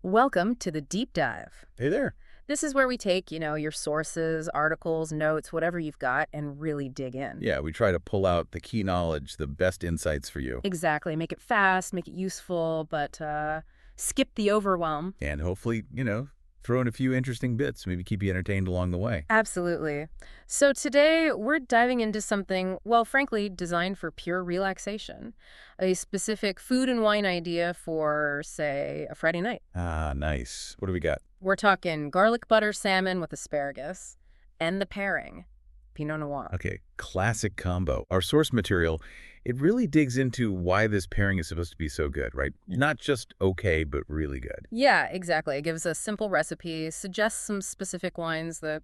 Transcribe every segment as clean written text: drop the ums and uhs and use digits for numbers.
Welcome to the deep dive. Hey there. This is where we take, your sources, articles, notes, whatever you've got, and really dig in. Yeah, we try to pull out the key knowledge, the best insights for you, Exactly. Make it fast, make it useful, but skip the overwhelm. and hopefully, throw in a few interesting bits, maybe keep you entertained along the way. Absolutely. So today we're diving into something, well, frankly, designed for pure relaxation. A specific food and wine idea for, say, a Friday night. Ah, nice. What do we got? We're talking garlic butter salmon with asparagus, and the pairing, Pinot Noir. Okay, classic combo. Our source material, it really digs into why this pairing is supposed to be so good, right? Not just okay, but really good. Yeah, exactly. It gives a simple recipe, suggests some specific wines that,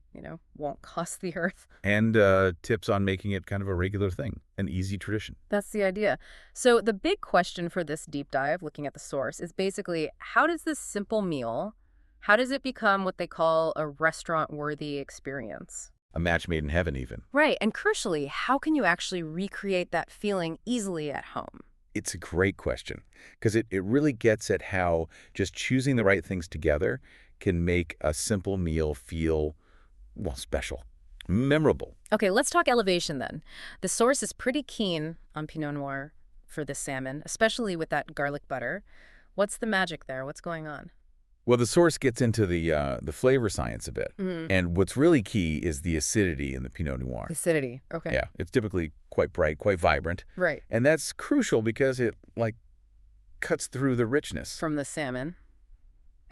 won't cost the earth. And tips on making it kind of a regular thing, an easy tradition. That's the idea. So the big question for this deep dive, looking at the source, is basically how does this simple meal, how does it become what they call a restaurant-worthy experience? A match made in heaven, even. Right, and crucially, how can you actually recreate that feeling easily at home? It's a great question because it really gets at how just choosing the right things together can make a simple meal feel, well, special, memorable. Okay, let's talk elevation then. The source is pretty keen on Pinot Noir for this salmon, especially with that garlic butter. What's the magic there? What's going on? Well, the source gets into the flavor science a bit. And what's really key is the acidity in the Pinot Noir. Acidity. Okay. Yeah, it's typically quite bright, quite vibrant. Right. And that's crucial because it, cuts through the richness. From the salmon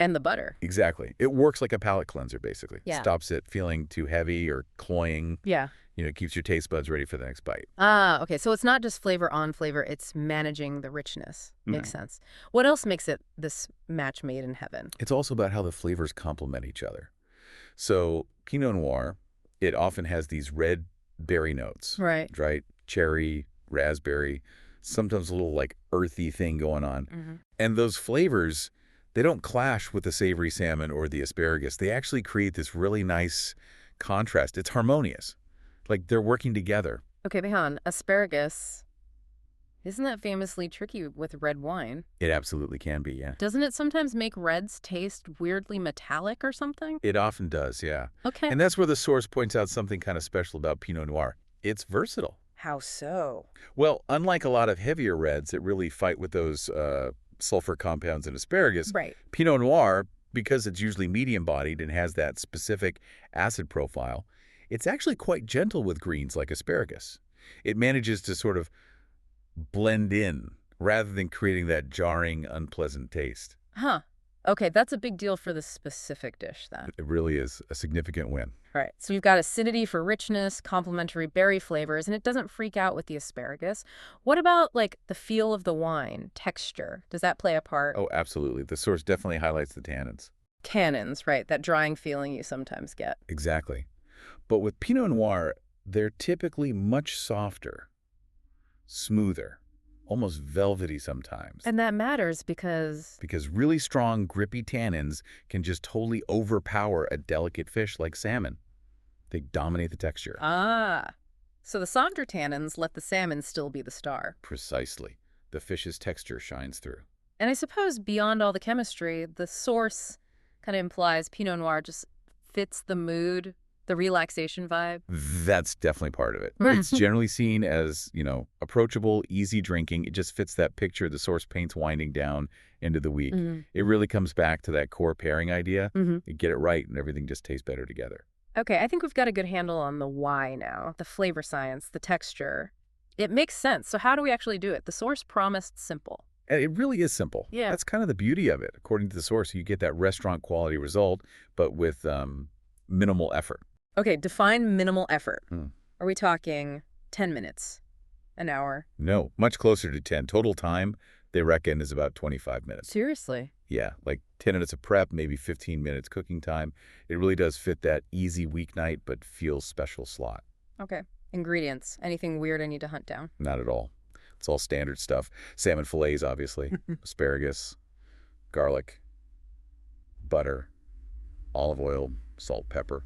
and the butter. Exactly. It works like a palate cleanser, basically. Yeah. Stops it feeling too heavy or cloying. Yeah. It keeps your taste buds ready for the next bite. Ah, okay. So it's not just flavor on flavor, it's managing the richness. Makes sense. What else makes it this match made in heaven? It's also about how the flavors complement each other. So Pinot Noir, it often has these red berry notes, Right. right? Cherry, raspberry, sometimes a little earthy thing going on. And those flavors, they don't clash with the savory salmon or the asparagus. They actually create this really nice contrast. It's harmonious. Like they're working together. Okay, Behan, asparagus, isn't that famously tricky with red wine? It absolutely can be, yeah. Doesn't it sometimes make reds taste weirdly metallic or something? It often does, yeah. Okay. And that's where the source points out something kind of special about Pinot Noir. It's versatile. How so? Well, unlike a lot of heavier reds that really fight with those sulfur compounds in asparagus, Right. Pinot Noir, because it's usually medium-bodied and has that specific acid profile, it's actually quite gentle with greens like asparagus. It manages to sort of blend in rather than creating that jarring, unpleasant taste. Huh. Okay, that's a big deal for the specific dish then. It really is a significant win. Right. So you've got acidity for richness, complementary berry flavors, and it doesn't freak out with the asparagus. What about the feel of the wine, texture? Does that play a part? Oh, absolutely. The source definitely highlights the tannins. Tannins, right? That drying feeling you sometimes get. Exactly. But with Pinot Noir, they're typically much softer, smoother, almost velvety sometimes. And that matters because Because really strong, grippy tannins can just totally overpower a delicate fish like salmon. They dominate the texture. So the softer tannins let the salmon still be the star. Precisely. The fish's texture shines through. And I suppose beyond all the chemistry, the source kind of implies Pinot Noir just fits the mood, the relaxation vibe. That's definitely part of it. It's generally seen as, approachable, easy drinking. It just fits that picture the source paints winding down into the week. It really comes back to that core pairing idea. You get it right and everything just tastes better together. Okay, I think we've got a good handle on the why now, the flavor science, the texture. It makes sense. So how do we actually do it? The source promised simple. And it really is simple. Yeah. That's kind of the beauty of it. According to the source, you get that restaurant quality result, but with minimal effort. Okay, define minimal effort. Are we talking 10 minutes, an hour? No, much closer to 10. Total time, they reckon, is about 25 minutes. Seriously? Yeah, 10 minutes of prep, maybe 15 minutes cooking time. It really does fit that easy weeknight but feels special slot. Okay. Ingredients. Anything weird I need to hunt down? Not at all. It's all standard stuff. Salmon fillets, obviously. Asparagus, garlic, butter, olive oil, salt, pepper.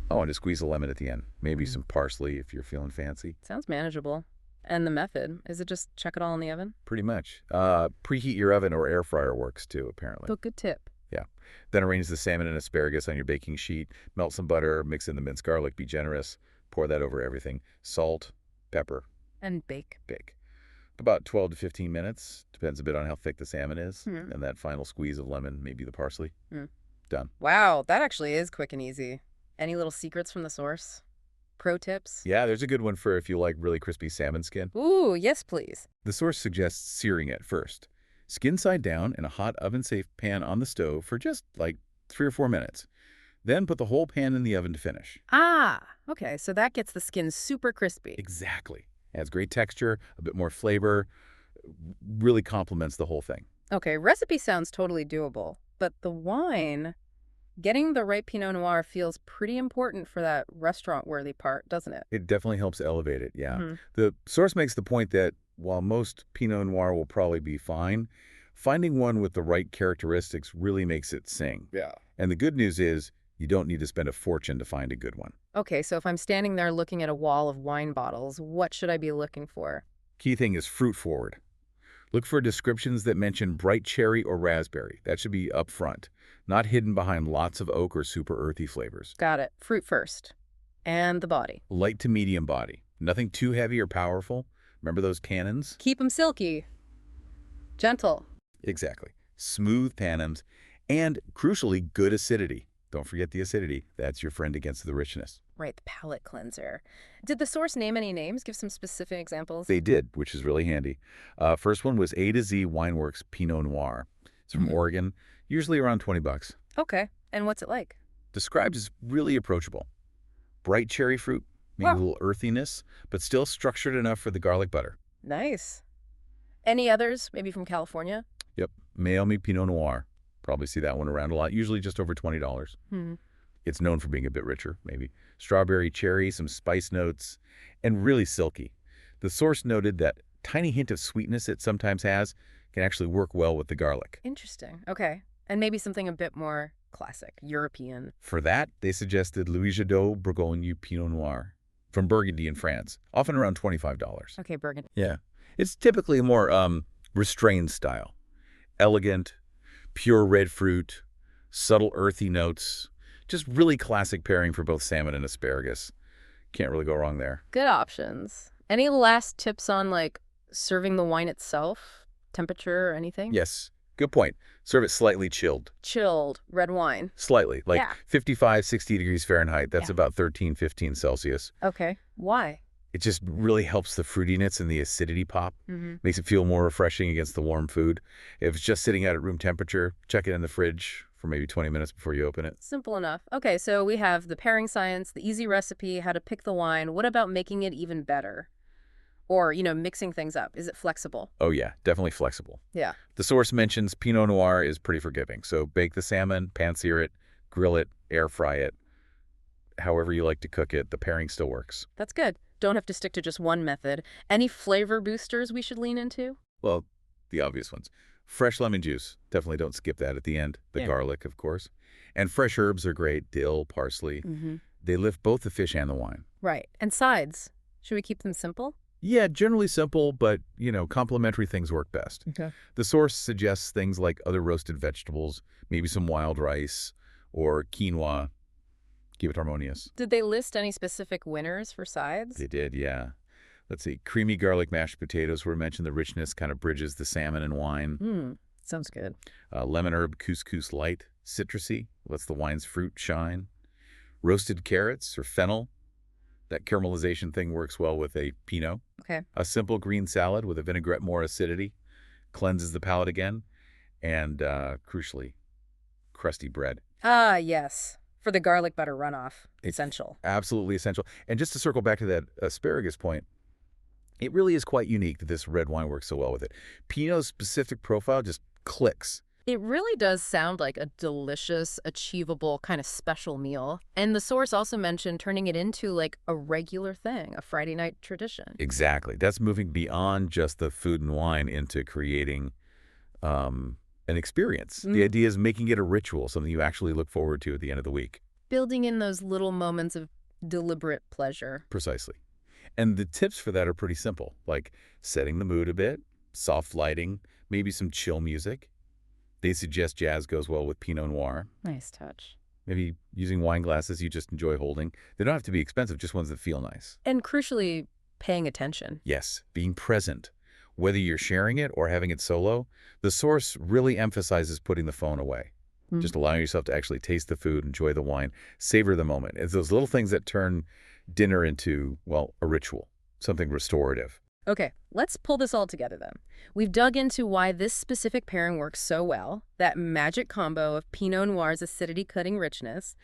Oh, and to squeeze a lemon at the end. Maybe some parsley if you're feeling fancy. Sounds manageable. And the method, is it just chuck it all in the oven? Pretty much. Preheat your oven or air fryer works too, apparently. So good tip. Yeah. Then arrange the salmon and asparagus on your baking sheet. Melt some butter, mix in the minced garlic, be generous. Pour that over everything. Salt, pepper, And bake. bake. About 12 to 15 minutes. Depends a bit on how thick the salmon is. Hmm. And that final squeeze of lemon, maybe the parsley. Hmm. Done. Wow, that actually is quick and easy. Any little secrets from the source? Pro tips? Yeah, there's a good one for if you like really crispy salmon skin. Ooh, yes, please. The source suggests searing it first. Skin side down in a hot oven-safe pan on the stove for just like 3 or 4 minutes. Then put the whole pan in the oven to finish. Ah, okay, so that gets the skin super crispy. Exactly. Adds great texture, a bit more flavor, really complements the whole thing. Okay, recipe sounds totally doable, but the wine, getting the right Pinot Noir feels pretty important for that restaurant-worthy part, doesn't it? It definitely helps elevate it, yeah. Mhm. The source makes the point that while most Pinot Noir will probably be fine, finding one with the right characteristics really makes it sing. Yeah. And the good news is you don't need to spend a fortune to find a good one. Okay, so if I'm standing there looking at a wall of wine bottles, what should I be looking for? Key thing is fruit forward. Look for descriptions that mention bright cherry or raspberry. That should be up front, not hidden behind lots of oak or super earthy flavors. Got it. Fruit first. And the body. Light to medium body. Nothing too heavy or powerful. Remember those cannons? Keep them silky. Gentle. Exactly. Smooth tannins and, crucially, good acidity. Don't forget the acidity. That's your friend against the richness. Right, the palate cleanser. Did the source name any names? Give some specific examples. They did, which is really handy. First one was A to Z Wineworks Pinot Noir. It's from Oregon, usually around 20 bucks. Okay, and what's it like? Described as really approachable. Bright cherry fruit, maybe Wow. a little earthiness, but still structured enough for the garlic butter. Nice. Any others, maybe from California? Yep, Miami Pinot Noir. Probably see that one around a lot, usually just over $20. Hmm. It's known for being a bit richer, maybe. Strawberry, cherry, some spice notes, and really silky. The source noted that tiny hint of sweetness it sometimes has can actually work well with the garlic. Interesting. Okay. And maybe something a bit more classic, European. For that, they suggested Louis Jadot Bourgogne Pinot Noir from Burgundy in France, often around $25. Okay, Bergen. Yeah. It's typically a more restrained style. Elegant, pure red fruit, subtle earthy notes. Just really classic pairing for both salmon and asparagus. Can't really go wrong there. Good options. Any last tips on, like, serving the wine itself? Temperature or anything? Yes, good point. Serve it slightly chilled. Chilled red wine. Slightly, like Yeah. 55, 60 degrees Fahrenheit. That's Yeah. about 13, 15 Celsius. Okay. Why? It just really helps the fruitiness and the acidity pop. Mm-hmm. Makes it feel more refreshing against the warm food. If it's just sitting out at room temperature, check it in the fridge for maybe 20 minutes before you open it. Simple enough. Okay, so we have the pairing science, the easy recipe, how to pick the wine. What about making it even better? Or, mixing things up. Is it flexible? Oh yeah, definitely flexible. Yeah. The source mentions Pinot Noir is pretty forgiving. So bake the salmon, pan-sear it, grill it, air fry it. However you like to cook it, the pairing still works. That's good. Don't have to stick to just one method. Any flavor boosters we should lean into? Well, the obvious ones. Fresh lemon juice. Definitely don't skip that at the end. The Yeah. garlic, of course. And fresh herbs are great. Dill, parsley. Mm-hmm. They lift both the fish and the wine. Right. And sides. Should we keep them simple? Yeah, generally simple, but, complementary things work best. Okay. The source suggests things like other roasted vegetables, maybe some wild rice or quinoa. Keep it harmonious. Did they list any specific winners for sides? They did, yeah. Let's see. Creamy garlic mashed potatoes were mentioned. The richness kind of bridges the salmon and wine. Sounds good. Lemon herb couscous light, citrusy, lets the wine's fruit shine. Roasted carrots or fennel. That caramelization thing works well with a Pinot. Okay. A simple green salad with a vinaigrette, more acidity, cleanses the palate again. And crucially, crusty bread. Ah, yes. For the garlic butter runoff. It's Essential. Absolutely essential. And just to circle back to that asparagus point, it really is quite unique that this red wine works so well with it. Pinot's specific profile just clicks. It really does sound like a delicious, achievable, kind of special meal. And the source also mentioned turning it into like a regular thing, a Friday night tradition. Exactly. That's moving beyond just the food and wine into creating an experience. The idea is making it a ritual, something you actually look forward to at the end of the week. Building in those little moments of deliberate pleasure. Precisely. And the tips for that are pretty simple, like setting the mood a bit, soft lighting, maybe some chill music. They suggest jazz goes well with Pinot Noir. Nice touch. Maybe using wine glasses you just enjoy holding. They don't have to be expensive, just ones that feel nice. And crucially, paying attention. Yes, being present. Whether you're sharing it or having it solo, the source really emphasizes putting the phone away. Just allowing yourself to actually taste the food, enjoy the wine, savor the moment. It's those little things that turn dinner into, well, a ritual, something restorative. Okay, let's pull this all together then. We've dug into why this specific pairing works so well, that magic combo of Pinot Noir's acidity-cutting richness,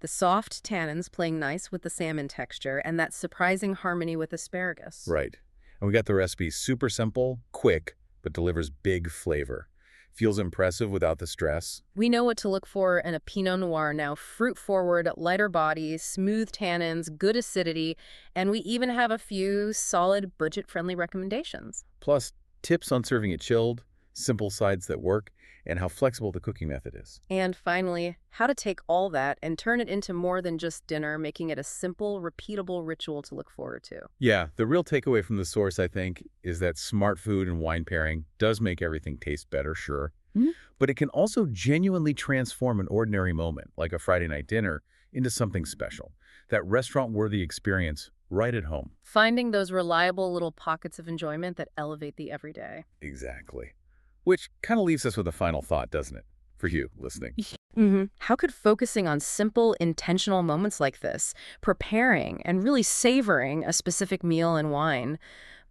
the soft tannins playing nice with the salmon texture, and that surprising harmony with asparagus. Right. And we got the recipe super simple, quick, but delivers big flavor. Feels impressive without the stress. We know what to look for in a Pinot Noir now: fruit-forward, lighter body, smooth tannins, good acidity, and we even have a few solid budget-friendly recommendations. Plus, tips on serving it chilled, simple sides that work, and how flexible the cooking method is. And finally, how to take all that and turn it into more than just dinner, making it a simple, repeatable ritual to look forward to. Yeah, the real takeaway from the source, I think, is that smart food and wine pairing does make everything taste better, sure. But it can also genuinely transform an ordinary moment, like a Friday night dinner, into something special. That restaurant-worthy experience right at home. Finding those reliable little pockets of enjoyment that elevate the everyday. Exactly. Which kind of leaves us with a final thought, doesn't it? For you listening. How could focusing on simple, intentional moments like this, preparing and really savoring a specific meal and wine,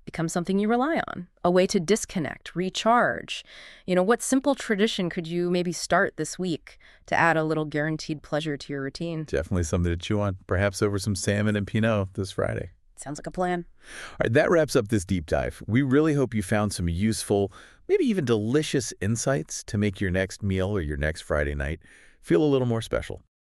become something you rely on? A way to disconnect, recharge? What simple tradition could you maybe start this week to add a little guaranteed pleasure to your routine? Definitely something to chew on, perhaps over some salmon and Pinot this Friday. Sounds like a plan. All right, that wraps up this deep dive. We really hope you found some useful, maybe even delicious insights to make your next meal or your next Friday night feel a little more special.